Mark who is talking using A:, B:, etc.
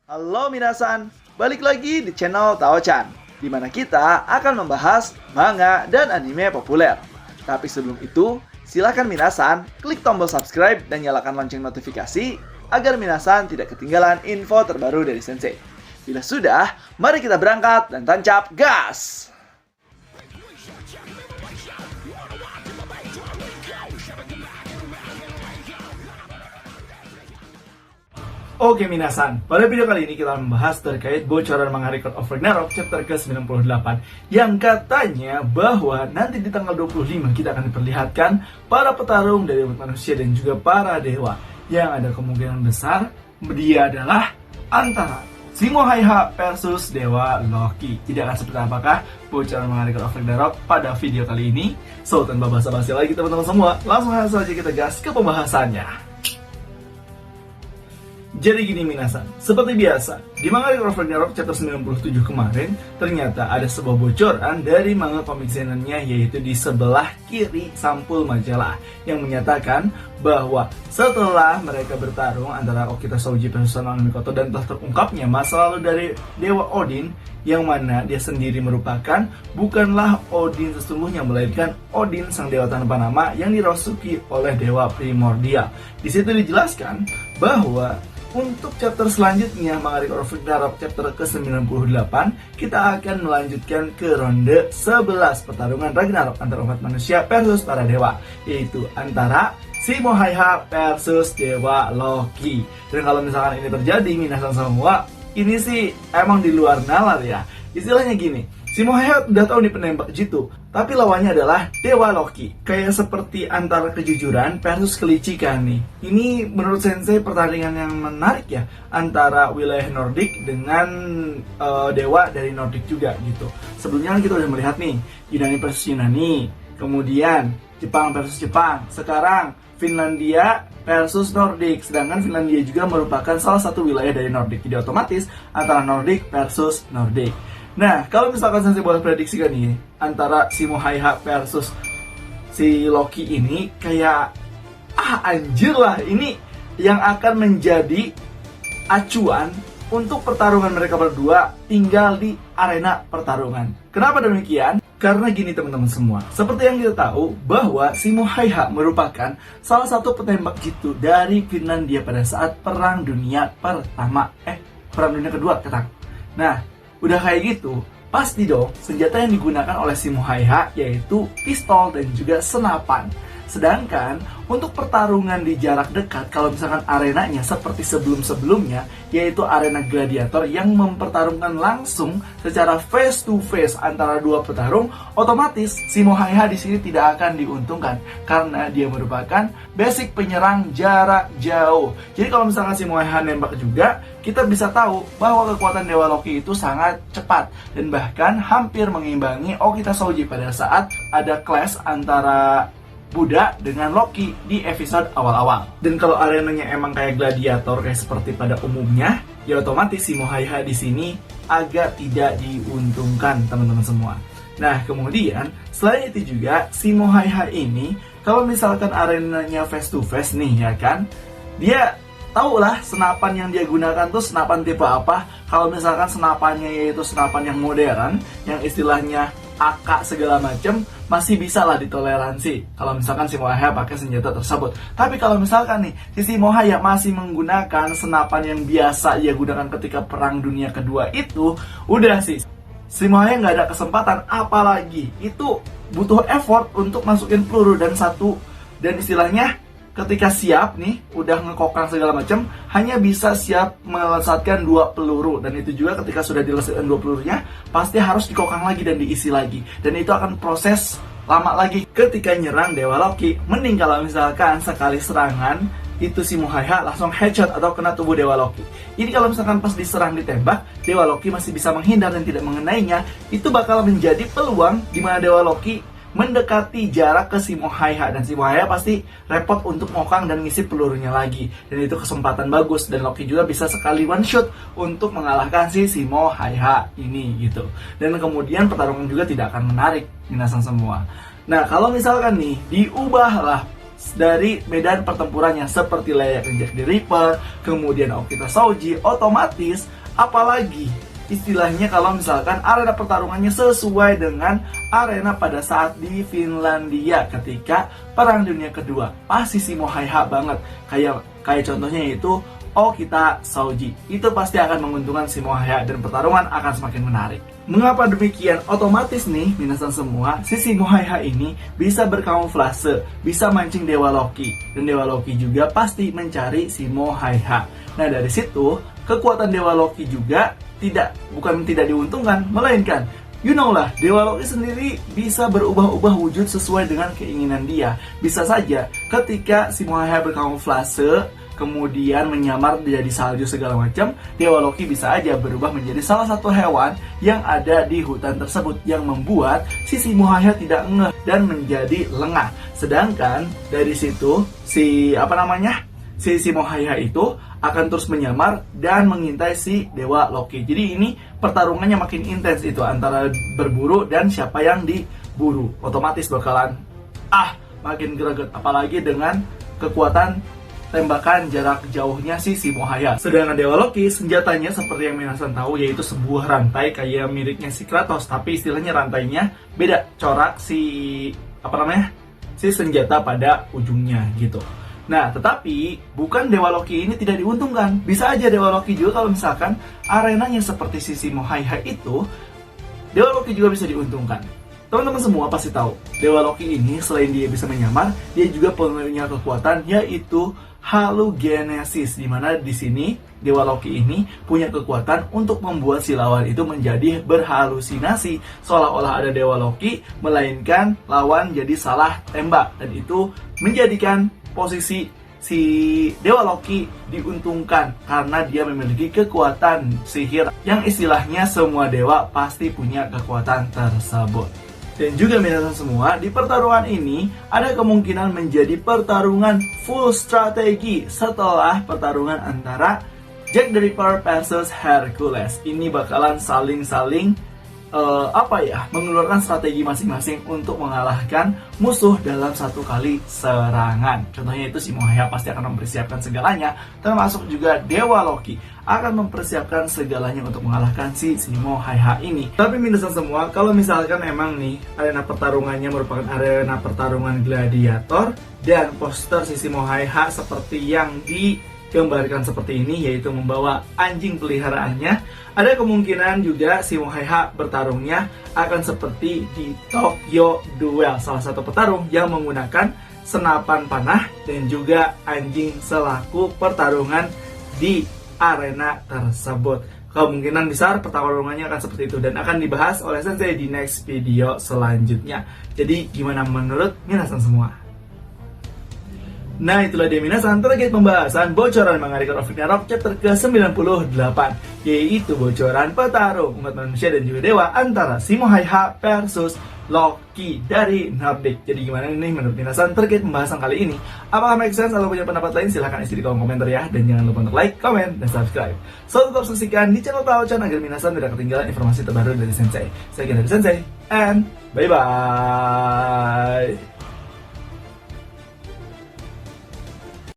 A: Halo minasan, balik lagi di channel Tao-chan, di mana kita akan membahas manga dan anime populer. Tapi sebelum itu, silakan minasan klik tombol subscribe dan nyalakan lonceng notifikasi agar minasan tidak ketinggalan info terbaru dari Sensei. Bila sudah, mari kita berangkat dan tancap gas! Oke minasan, pada video kali ini kita membahas terkait bocoran manga Record of Ragnarok chapter ke-98 yang katanya bahwa nanti di tanggal 25 kita akan diperlihatkan para petarung dari umat manusia dan juga para dewa yang ada kemungkinan besar dia adalah antara Simo Haiha versus Dewa Loki. Tidak akan seperti apakah bocoran manga Record of Ragnarok pada video kali ini. So, tanpa basa-basi lagi teman-teman semua, langsung saja kita gas ke pembahasannya. Jadi gini minasan, seperti biasa, di manga Record of Ragnarok chapter 97 kemarin, ternyata ada sebuah bocoran dari manga komik senennya, yaitu di sebelah kiri sampul majalah, yang menyatakan bahwa setelah mereka bertarung antara Okita Souji versus Sanano Mikoto dan telah terungkapnya masa lalu dari Dewa Odin, yang mana dia sendiri merupakan bukanlah Odin sesungguhnya, melainkan Odin sang dewa tanpa nama yang dirasuki oleh Dewa Primordial. Di situ dijelaskan bahwa untuk chapter selanjutnya, manga Record of Ragnarok chapter ke-98, kita akan melanjutkan ke ronde 11 pertarungan Ragnarok antara umat manusia versus para dewa, yaitu antara Simo Haiha versus Dewa Loki. Dan kalau misalkan ini terjadi, minasan semua, ini sih emang di luar nalar ya. Istilahnya gini, Simo Haiha udah tahu nih penembak jitu, tapi lawannya adalah Dewa Loki. Kayak seperti antara kejujuran versus kelicikan nih. Ini menurut Sensei pertandingan yang menarik ya, antara wilayah Nordik dengan dewa dari Nordik juga gitu. Sebelumnya kan kita udah melihat nih, Yunani versus Yunani, kemudian Jepang versus Jepang. Sekarang Finlandia versus Nordik, sedangkan Finlandia juga merupakan salah satu wilayah dari Nordik. Jadi otomatis antara Nordik versus Nordik. Nah, kalau misalkan Sensei boleh prediksikan nih, antara Simo Haiha versus si Loki ini kayak anjir lah, ini yang akan menjadi acuan untuk pertarungan mereka berdua tinggal di arena pertarungan. Kenapa demikian? Karena gini teman-teman semua, seperti yang kita tahu bahwa Simo Haiha merupakan salah satu petembak jitu dari Finlandia pada saat Perang Dunia Pertama. Perang Dunia Kedua, ketang. Nah, udah kayak gitu, pasti dong senjata yang digunakan oleh Simo Haiha yaitu pistol dan juga senapan. Sedangkan untuk pertarungan di jarak dekat, kalau misalkan arenanya seperti sebelum-sebelumnya, yaitu arena gladiator yang mempertarungkan langsung secara face to face antara dua petarung, otomatis Simo Haiha di sini tidak akan diuntungkan karena dia merupakan basic penyerang jarak jauh. Jadi kalau misalkan Simo Haiha nembak juga, kita bisa tahu bahwa kekuatan Dewa Loki itu sangat cepat dan bahkan hampir mengimbangi Okita Souji pada saat ada clash antara Buddha dengan Loki di episode awal-awal. Dan kalau arenanya emang kayak gladiator kayak seperti pada umumnya, ya otomatis Simo Haiha di sini agak tidak diuntungkan teman-teman semua. Nah, kemudian selain itu juga Simo Haiha ini kalau misalkan arenanya face to face nih ya kan, dia tahu lah senapan yang dia gunakan tuh senapan tipe apa. Kalau misalkan senapannya yaitu senapan yang modern, yang istilahnya AK segala macam, masih bisa lah ditoleransi kalau misalkan Simo Haiha pakai senjata tersebut. Tapi kalau misalkan nih si Simo Haiha masih menggunakan senapan yang biasa ia gunakan ketika Perang Dunia Kedua itu, udah sih Simo Haiha nggak ada kesempatan, apalagi itu butuh effort untuk masukin peluru dan istilahnya ketika siap nih, udah ngekokang segala macam, hanya bisa siap melesatkan 2 peluru. Dan itu juga ketika sudah dilesatkan 2 pelurunya, pasti harus dikokang lagi dan diisi lagi. Dan itu akan proses lama lagi ketika nyerang Dewa Loki. Mending kalau misalkan sekali serangan, itu Simo Haiha langsung headshot atau kena tubuh Dewa Loki. Jadi kalau misalkan pas diserang ditembak, Dewa Loki masih bisa menghindar dan tidak mengenainya, itu bakal menjadi peluang di mana Dewa Loki mendekati jarak ke Simo Haiha, dan Simo Haiha pasti repot untuk ngokang dan ngisi pelurunya lagi. Dan itu kesempatan bagus, dan Loki juga bisa sekali one shot untuk mengalahkan si Simo Haiha ini gitu. Dan kemudian pertarungan juga tidak akan menarik minasan semua. Nah, kalau misalkan nih diubahlah dari medan pertempurannya seperti layaknya Jack the Ripper, kemudian Okita Souji, otomatis apalagi istilahnya kalau misalkan arena pertarungannya sesuai dengan arena pada saat di Finlandia ketika Perang Dunia Kedua. Pasti Shimohaiha banget. Kayak contohnya itu Okita Souji. Itu pasti akan menguntungkan Shimohaiha dan pertarungan akan semakin menarik. Mengapa demikian? Otomatis nih, minasan semua, si Shimohaiha ini bisa berkamuflase, bisa mancing Dewa Loki. Dan Dewa Loki juga pasti mencari Shimohaiha. Nah, dari situ, kekuatan Dewa Loki juga bukan tidak diuntungkan, melainkan you know lah, Dewa Loki sendiri bisa berubah-ubah wujud sesuai dengan keinginan dia. Bisa saja ketika Shimohaiha berkamuflase, kemudian menyamar jadi salju segala macam, Dewa Loki bisa aja berubah menjadi salah satu hewan yang ada di hutan tersebut yang membuat si Shimohaiha tidak ngeh dan menjadi lengah. Sedangkan dari situ si Shimohaiha itu akan terus menyamar dan mengintai si Dewa Loki. Jadi ini pertarungannya makin intens itu antara berburu dan siapa yang diburu. Otomatis bakalan makin greget, apalagi dengan kekuatan tembakan jarak jauhnya si Shimohaiha. Sedangkan Dewa Loki senjatanya seperti yang minasan tahu, yaitu sebuah rantai kayak miripnya si Kratos, tapi istilahnya rantainya beda, corak si senjata pada ujungnya gitu. Nah, tetapi bukan Dewa Loki ini tidak diuntungkan. Bisa aja Dewa Loki juga kalau misalkan arenanya seperti si Shimohaiha itu, Dewa Loki juga bisa diuntungkan. Teman-teman semua pasti tahu, Dewa Loki ini selain dia bisa menyamar, dia juga punya kekuatan yaitu halogenesis, di mana di sini Dewa Loki ini punya kekuatan untuk membuat si lawan itu menjadi berhalusinasi, seolah-olah ada Dewa Loki, melainkan lawan jadi salah tembak, dan itu menjadikan posisi si Dewa Loki diuntungkan karena dia memiliki kekuatan sihir yang istilahnya semua dewa pasti punya kekuatan tersebut. Dan juga minasan semua, di pertarungan ini ada kemungkinan menjadi pertarungan full strategi setelah pertarungan antara Jack the Ripper versus Hercules. Ini bakalan saling mengeluarkan strategi masing-masing untuk mengalahkan musuh dalam satu kali serangan. Contohnya itu Shimohaiha pasti akan mempersiapkan segalanya, termasuk juga Dewa Loki akan mempersiapkan segalanya untuk mengalahkan si Shimohaiha ini. Tapi minasan semua, kalau misalkan emang nih arena pertarungannya merupakan arena pertarungan gladiator dan poster si Shimohaiha seperti yang digambarkan seperti ini, yaitu membawa anjing peliharaannya, ada kemungkinan juga Shimohaiha bertarungnya akan seperti di Tokyo Duel, salah satu petarung yang menggunakan senapan panah dan juga anjing selaku pertarungan di arena tersebut. Kemungkinan besar pertarungannya akan seperti itu dan akan dibahas oleh Sensei di next video selanjutnya. Jadi gimana menurut minasan semua? Nah, itulah dia minasan terkait pembahasan bocoran manga Record of Ragnarok chapter ke-98, yaitu bocoran petarung umat manusia dan juga dewa antara Shimohaiha versus Loki dari Nordic. Jadi gimana nih menurut minasan terkait pembahasan kali ini? Apakah make sense? Kalau punya pendapat lain silahkan isi di kolom komentar ya. Dan jangan lupa untuk like, comment, dan subscribe. So, tetap saksikan di channel Taochan agar minasan tidak ketinggalan informasi terbaru dari Sensei. Saya Gina dari Sensei, and bye-bye!